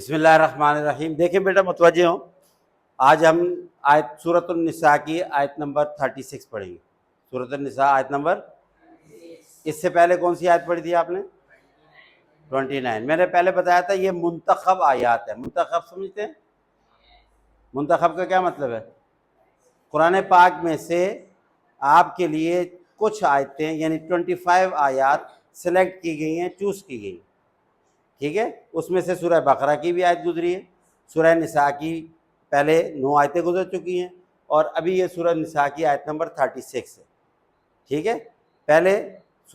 बिस्मिल्लाहिर्रहमानिर्रहीम। देखें बेटा मुतवज्जे हो, आज हम आयत सूरतुन निसा की आयत नंबर 36 पढ़ेंगे। सूरतुन निसा आयत नंबर, इससे पहले कौन सी आयत पढ़ी थी आपने? 29। मैंने पहले बताया था ये मुंतखब आयात है। मुंतखब समझते हैं? मुंतखब का क्या मतलब है? कुरान पाक में से आपके लिए कुछ आयतें यानी 25 आयात सेलेक्ट की गई हैं, चूज़ की गई, ठीक है। उसमें से सूरह बकरा की भी आयत गुजरी है, सूरह निसा की पहले 9 आयतें गुजर चुकी हैं और अभी ये सूरह निसा की आयत नंबर 36 है, ठीक है। पहले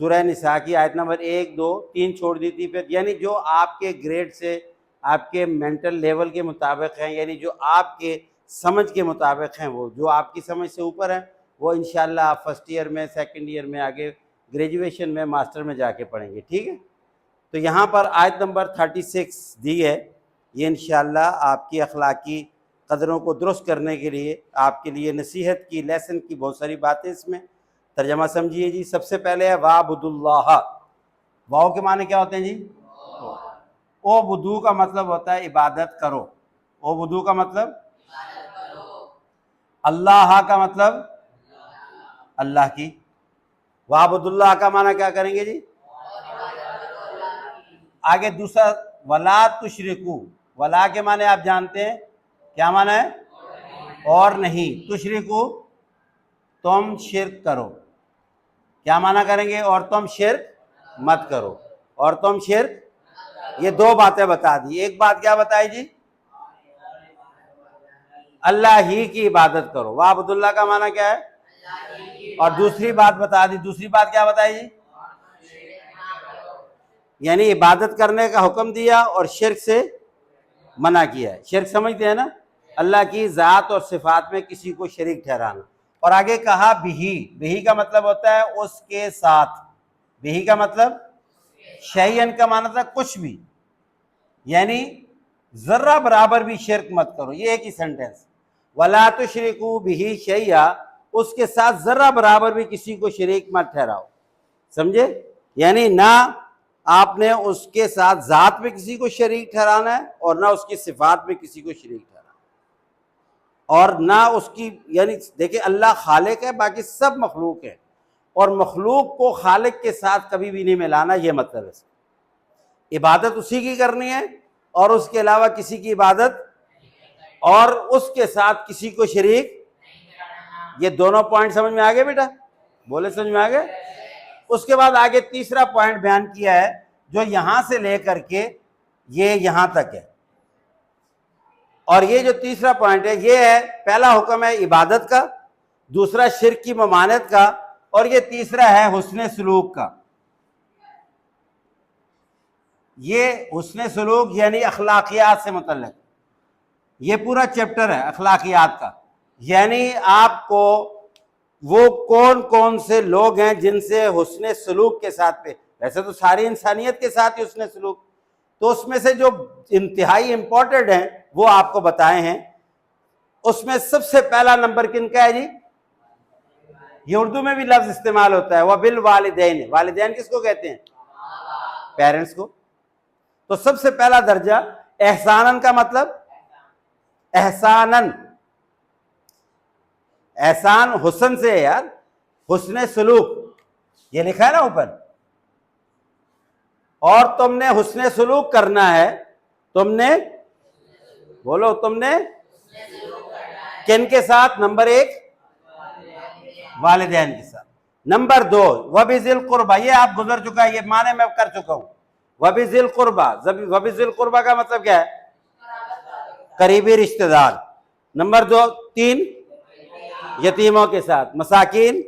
सूरह निसा की आयत नंबर 1, 2, 3 छोड़ दी थी, फिर यानी जो आपके ग्रेड से, आपके मेंटल लेवल के मुताबिक हैं, यानी जो आपके समझ के मुताबिक हैं, वो जो आपकी समझ से ऊपर हैं, वो इंशाल्लाह आप फर्स्ट ईयर में, सेकंड ईयर में, आगे ग्रेजुएशन में, मास्टर में जाके पढ़ेंगे, ठीक है। तो यहाँ पर आयत नंबर 36 दी है, ये इंशाल्लाह आपकी अखलाकी कदरों को दुरुस्त करने के लिए, आपके लिए नसीहत की, लेसन की बहुत सारी बातें इसमें। तर्जमा समझिए जी। सबसे पहले है वाबुदुल्लाह। वाव के माने क्या होते हैं जी? ओ बुदू का मतलब होता है इबादत करो। ओ बुदू का मतलब अल्लाह का मतलब अल्लाह की। वाबुदुल्लाह का माना क्या करेंगे जी? आगे दूसरा वला तुशरिकू। वला के माने आप जानते हैं क्या माना है? और नहीं। तुशरिकू तुम शिर्क करो। क्या माना करेंगे? और तुम शिर्क मत करो। और तुम शिर्क, ये दो बातें बता दी। एक बात क्या बताई जी? अल्लाह ही की इबादत करो। वाह अब्दुल्ला का माना क्या है? और दूसरी बात बता दी। दूसरी बात क्या बताई जी? यानी इबादत करने का हुक्म दिया और शिर्क से मना किया है। शिर्क समझते हैं ना? अल्लाह की ज़ात और सिफात में किसी को शरीक ठहराना। और आगे कहा बिही। बिही का मतलब होता है उसके साथ। बिही का मतलब शैयन का माना था कुछ भी, यानी जर्रा बराबर भी शिर्क मत करो। ये एक ही सेंटेंस। वला तुशरिकू बिही शैया, उसके साथ जर्रा बराबर भी किसी को शरीक मत ठहराओ। समझे? यानी ना आपने उसके साथ जात में किसी को शरीक ठहराना है और ना उसकी सिफात में किसी को शरीक ठहराना, और ना उसकी, यानी देखिए अल्लाह खालिक है, बाकी सब मखलूक है, और मखलूक को खालिक के साथ कभी भी नहीं मिलाना। ये मतलब है इबादत उसी की करनी है और उसके अलावा किसी की इबादत, और उसके साथ किसी को शरीक। ये दोनों पॉइंट समझ में आ गए बेटा? बोले समझ में आ गए? उसके बाद आगे तीसरा पॉइंट बयान किया है जो यहां से लेकर के ये यहां तक है। और ये जो तीसरा पॉइंट है, ये है पहला हुक्म है इबादत का, दूसरा शिर्क की ममानत का, और ये तीसरा है हुस्न सलूक का। ये हुस्न सलूक यानी अखलाकियात से मुतल्लिक ये पूरा चैप्टर है अखलाकियात का। यानी आपको वो कौन कौन से लोग हैं जिनसे हुस्न सलूक के साथ पे, वैसे तो सारी इंसानियत के साथ ही हुस्न सलूक, तो उसमें से जो इंतहाई इंपॉर्टेंट हैं वो आपको बताए हैं। उसमें सबसे पहला नंबर किनका है जी? ये उर्दू में भी लफ्ज इस्तेमाल होता है, वह बिल वालिदैन। वालिदैन किसको कहते हैं? पेरेंट्स को। तो सबसे पहला दर्जा एहसानन का मतलब एहसानन, एहसान हुस्न से है यार, हुस्न सलूक ये लिखा है ना ऊपर। और तुमने हुस्न सलूक करना है। तुमने बोलो, तुमने किन के साथ? नंबर 1 वालिदैन के साथ। नंबर 2 वबिजिल कुर्बा। ये आप गुजर चुका है, ये माने मैं कर चुका हूं। वबिजिल कुर्बा, वबिजिल कुर्बा का मतलब क्या है? करीबी रिश्तेदार। नंबर 3 यतीमों के साथ, मसाकिन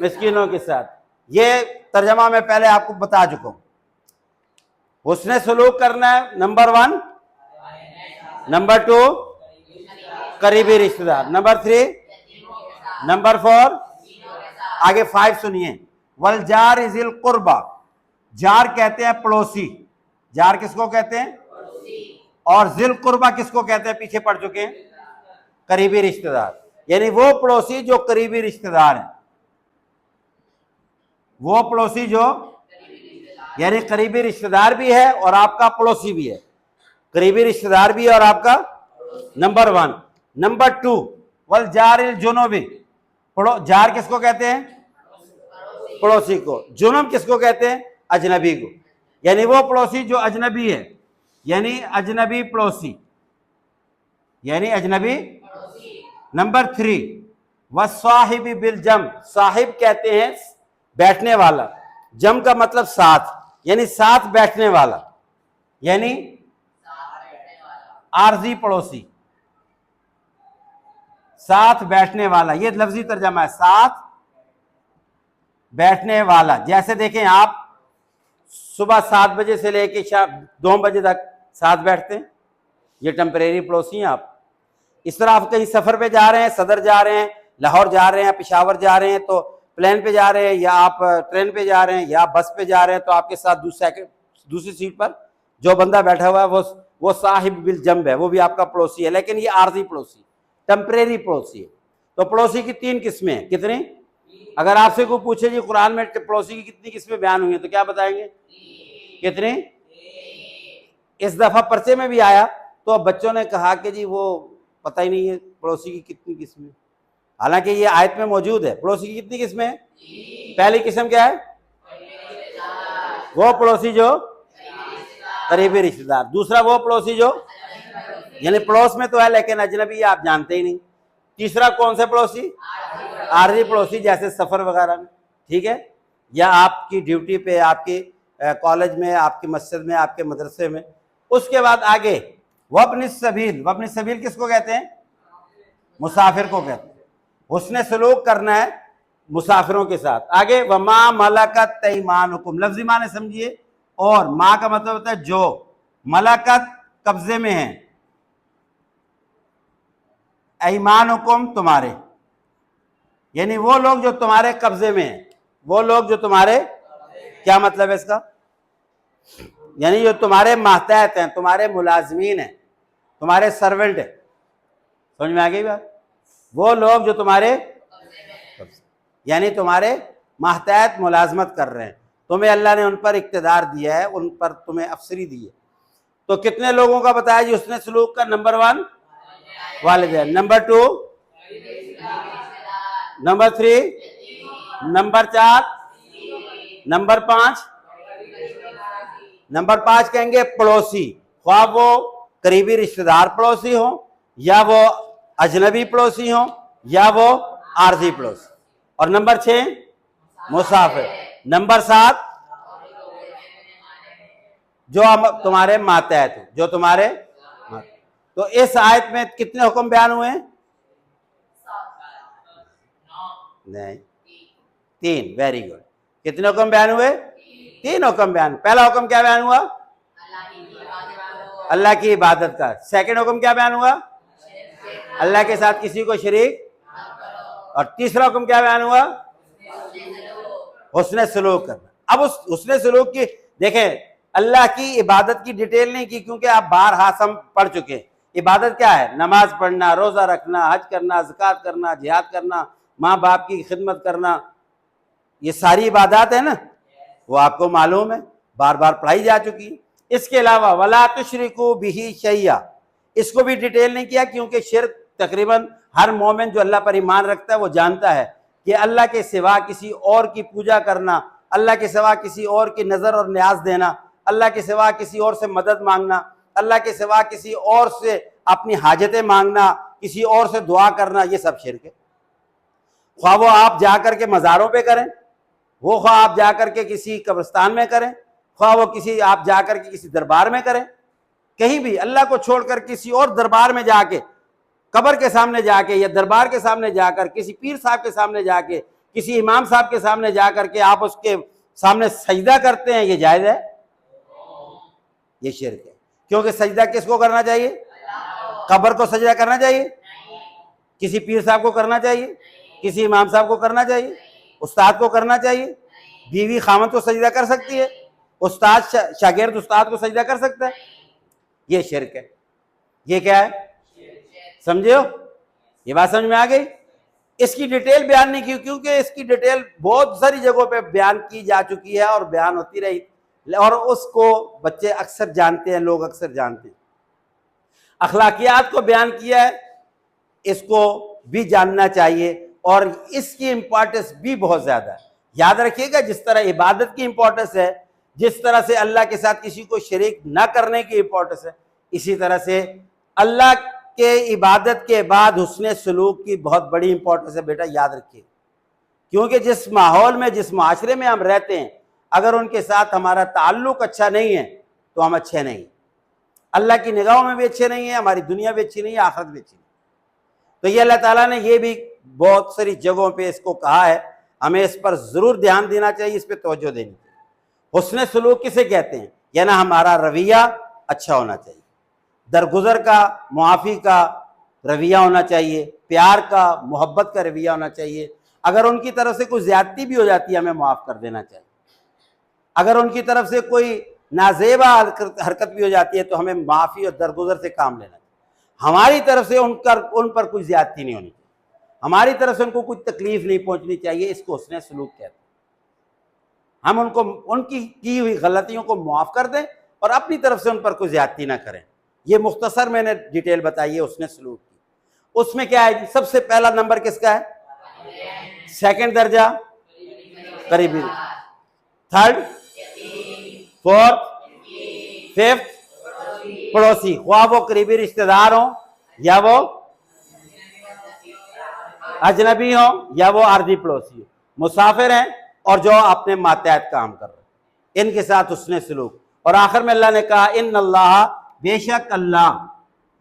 मिस्किनों के साथ। ये तर्जमा मैं पहले आपको बता चुका हूं। हुस्न सलूक करना है नंबर 1, नंबर 2 करीबी रिश्तेदार, नंबर 3, नंबर 4, आगे 5 सुनिए। वल जार इजिल कुर्बा। जार कहते हैं पड़ोसी। जार किसको कहते हैं? और जिल कुर्बा किसको कहते हैं? पीछे पढ़ चुके हैं, करीबी रिश्तेदार। यानी वो पड़ोसी जो करीबी रिश्तेदार है, वो पड़ोसी जो यानी करीबी रिश्तेदार भी है और आपका पड़ोसी भी है। करीबी रिश्तेदार भी और आपका नंबर 1। नंबर 2 वल जारिल जुनूबी, जार किसको कहते हैं? पड़ोसी को। जुनूब किसको कहते हैं? अजनबी को। यानी वो पड़ोसी जो अजनबी है, यानी अजनबी पड़ोसी, यानी अजनबी। नंबर 3 वस्साहिबी बिल जम, साहिब कहते हैं बैठने वाला, जम का मतलब साथ, यानी साथ बैठने वाला, यानी आरजी पड़ोसी, साथ बैठने वाला, ये लफ्जी तर्जमा है, साथ बैठने वाला। जैसे देखें आप सुबह 7 बजे से लेके शाम 2 बजे तक साथ बैठते हैं, ये टेम्परेरी पड़ोसी हैं आप। इस तरह आप कहीं सफर पे जा रहे हैं, सदर जा रहे हैं, लाहौर जा रहे हैं, पेशावर जा रहे हैं, तो प्लेन पे जा रहे हैं या आप ट्रेन पे जा रहे हैं या बस पे जा रहे हैं, तो आपके साथ दूसरी सीट पर जो बंदा बैठा हुआ है वो साहिब बिल जंब है, वो भी आपका पड़ोसी है, लेकिन ये आर्जी पड़ोसी, टेम्परेरी पड़ोसी है। तो पड़ोसी की 3 किस्में हैं। कितनी? अगर आपसे कोई पूछे जी कुरान में पड़ोसी की कितनी किस्में बयान हुई हैं, तो क्या बताएंगे? कितनी? इस दफा पर्चे में भी आया तो बच्चों ने कहा कि जी वो पता ही नहीं है पड़ोसी की कितनी किस्में। हालांकि ये आयत में मौजूद है। पड़ोसी की कितनी किस्में हैं? पहली किस्म क्या है? वो पड़ोसी जो करीबी रिश्तेदार। दूसरा वो पड़ोसी जो यानी पड़ोस में तो है लेकिन अजनबी आप जानते ही नहीं। तीसरा कौन से पड़ोसी? आर्जी पड़ोसी, जैसे सफर वगैरह में, ठीक है, या आपकी ड्यूटी पे, आपकी कॉलेज में, आपकी मस्जिद में, आपके मदरसे में। उसके बाद आगे वब्न सबील, वब्न सबील किसको कहते हैं? मुसाफिर को कहते हैं। उसने सलूक करना है मुसाफिरों के साथ। आगे वमा मलकत ऐमानुकुम, लफ्जी माने समझिए, और माँ का मतलब होता है जो, मलकत कब्जे में है, ऐमानुकुम तुम्हारे, यानी वो लोग जो तुम्हारे कब्जे में हैं, वो लोग जो तुम्हारे, क्या मतलब है इसका? यानी जो तुम्हारे मातहत हैं, तुम्हारे मुलाजमीन हैं, तुम्हारे सर्वेंट हैं। समझ में आ गई बात? वो लोग जो तुम्हारे यानी तुम्हारे मातहत मुलाजमत कर रहे हैं, तुम्हें अल्लाह ने उन पर इक्तदार दिया है, उन पर तुम्हें अफसरी दी है। तो कितने लोगों का बताया जी उसने सलूक का? नंबर 1 वालिदैन, number 2, number 3, number 4, number 5, number 5 कहेंगे पड़ोसी, ख्वाह वो करीबी रिश्तेदार पड़ोसी हो, या वो अजनबी पड़ोसी हो, या वो आर्जी पड़ोसी। और नंबर 6 मुसाफिर। नंबर 7 जो तुम्हारे मातहत हो, जो तुम्हारे। तो इस आयत में कितने हुक्म बयान हुए हैं? नहीं, 3। Very good. कितने हुक्म बयान हुए? 3 हुक्म बयान। पहला हुक्म क्या बयान हुआ? अल्लाह की इबादत का। सेकंड हुक्म क्या बयान हुआ? अल्लाह के साथ किसी को शरीक। और तीसरा हुक्म क्या बयान हुआ? हुस्ने सलूक करना। अब उस हुस्ने सलूक की देखें, अल्लाह की इबादत की डिटेल नहीं की क्योंकि आप बार हासम पढ़ चुके हैं। इबादत क्या है? नमाज पढ़ना, रोजा रखना, हज करना, ज़कात करना, जिहाद करना, माँ बाप की खिदमत करना, ये सारी इबादत है ना, वो आपको मालूम है, बार बार पढ़ाई जा चुकी है। इसके अलावा वला तुशरिकू बिही शैया, इसको भी डिटेल नहीं किया क्योंकि शिर्क तकरीबन हर मोमिन जो अल्लाह पर ईमान रखता है वो जानता है कि अल्लाह के सिवा किसी और की पूजा करना, अल्लाह के सिवा किसी और की नज़र और न्याज देना, अल्लाह के सिवा किसी और से मदद मांगना, अल्लाह के सिवा किसी और से अपनी हाजतें मांगना, किसी और से दुआ करना, ये सब शिर्क है। ख्वाह वो आप जा करके मज़ारों पे करें, वो ख्वाह आप जा करके किसी कब्रिस्तान में करें, ख्वाह वो किसी आप जा करके किसी दरबार में करें, कहीं भी अल्लाह को छोड़कर किसी और दरबार में जाके, कब्र के सामने जाके या दरबार के सामने जाकर, किसी पीर साहब के सामने जाके, किसी इमाम साहब के सामने जाकर के आप उसके सामने सजदा करते हैं, ये जायज़ है? ये शिर्क है। क्योंकि सजदा किसको करना चाहिए? कब्र को सजदा करना चाहिए? किसी पीर साहब को करना चाहिए? किसी इमाम साहब को करना चाहिए? उस्ताद को करना चाहिए? बीवी खामद को सजदा कर सकती है? उस्ताद शागिर्द उस्ताद को सजदा कर सकता है? ये शिर्क है। ये क्या है? समझे हो? ये बात समझ में आ गई? इसकी डिटेल बयान नहीं की क्योंकि इसकी डिटेल बहुत सारी जगहों पे बयान की जा चुकी है और बयान होती रही, और उसको बच्चे अक्सर जानते हैं, लोग अक्सर जानते हैं। अखलाकियात को बयान किया है, इसको भी जानना चाहिए और इसकी इंपॉर्टेंस भी बहुत ज्यादा है। याद रखिएगा, जिस तरह इबादत की इंपॉर्टेंस है, जिस तरह से अल्लाह के साथ किसी को शरीक ना करने की इंपॉर्टेंस है, इसी तरह से अल्लाह के इबादत के बाद हुस्न सलूक की बहुत बड़ी इंपॉर्टेंस है। बेटा याद रखिए, क्योंकि जिस माहौल में, जिस माशरे में हम रहते हैं, अगर उनके साथ हमारा ताल्लुक अच्छा नहीं है तो हम अच्छे नहीं, अल्लाह की निगाहों में भी अच्छे नहीं है, हमारी दुनिया भी अच्छी नहीं है, आखिरत भी अच्छी नहीं। तो ये अल्लाह ताला ने ये भी बहुत सारी जगहों पे इसको कहा है, हमें इस पर जरूर ध्यान देना चाहिए, इस पर तवज्जो देनी चाहिए। हुस्न सलूक किसे कहते हैं? यानी हमारा रवैया अच्छा होना चाहिए, दरगुजर का, मुआफ़ी का रवैया होना चाहिए, प्यार का, मोहब्बत का रवैया होना चाहिए। अगर उनकी तरफ से कोई ज्यादती भी हो जाती है, हमें माफ़ कर देना चाहिए। अगर उनकी तरफ से कोई नाजेबा हरकत भी हो जाती है तो हमें माफ़ी और दरगुजर से काम लेना चाहिए। हमारी तरफ से उन पर कोई ज्यादती नहीं होनी चाहिए, हमारी तरफ से उनको कोई तकलीफ नहीं पहुंचनी चाहिए। इसको हुस्न सलूक कहते हैं। हम उनको, उनकी की हुई गलतियों को माफ़ कर दें और अपनी तरफ से उन पर कोई ज्यादती ना करें। ये मुख्तसर मैंने डिटेल बताई है हुस्न सलूक की। उसमें क्या है? सबसे पहला नंबर किसका है? सेकंड दर्जा करीबी, थर्ड, फोर्थ, फिफ्थ पड़ोसी, ख्वाह वो करीबी रिश्तेदार हो या वो अजनबी हो या वो आर्जी पड़ोसी हो, मुसाफिर हैं और जो अपने मातहत काम कर रहे हैं, इनके साथ हुस्न सलूक। और आखिर में अल्लाह ने कहा, इन अल्लाह, बेशक अल्लाह,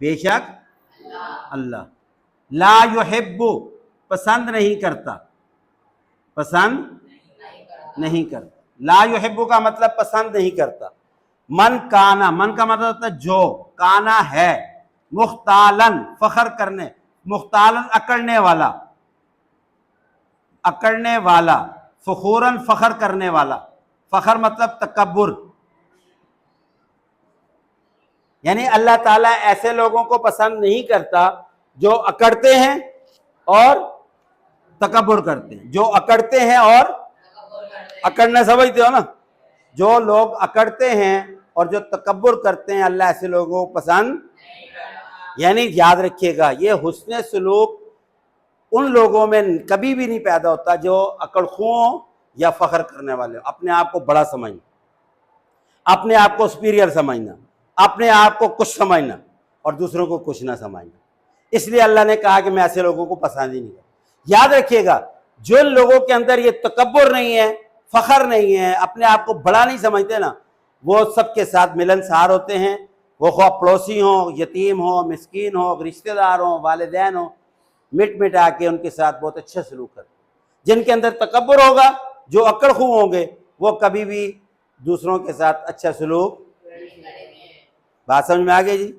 बेशक अल्लाह, ला युहिब्बु, पसंद नहीं करता, पसंद नहीं करता। ला युहिब्बु का मतलब पसंद नहीं करता। मन काना, मन का मतलब होता है जो, काना है, मुख्तालन फखर करने, मुख्तालन अकड़ने वाला, अकड़ने वाला, फखूरन फखर करने वाला। फखर मतलब तकब्बुर, यानी अल्लाह ताला ऐसे लोगों को पसंद नहीं करता जो अकड़ते हैं और तकब्बुर करते हैं। जो अकड़ते हैं और अकड़ना समझते हो ना, जो लोग अकड़ते हैं और जो तकब्बुर करते हैं, अल्लाह ऐसे लोगों को पसंद। यानी याद रखिएगा, ये हुस्न सलूक उन लोगों में कभी भी नहीं पैदा होता जो अकड़खुओं या फखर करने वाले हो। अपने आप को बड़ा समझना, अपने आप को सुपीरियर समझना, अपने आप को कुछ समझना और दूसरों को कुछ ना समझना। इसलिए अल्लाह ने कहा कि मैं ऐसे लोगों को पसंद ही नहीं करता। याद रखिएगा, जो लोगों के अंदर ये तकब्बुर नहीं है, फखर नहीं है, अपने आप को बड़ा नहीं समझते ना, वो सबके साथ मिलनसार होते हैं। वो ख्वाह पड़ोसी हो, यतीम हो, मिस्कीन हो, रिश्तेदार हो, वालिदैन हो, मिट मिटा के उनके साथ बहुत अच्छा सलूक करते। जिनके अंदर तकब्बुर होगा, जो अकड़खू होंगे, वो कभी भी दूसरों के साथ अच्छा सलूक। बात समझ में आ गई जी?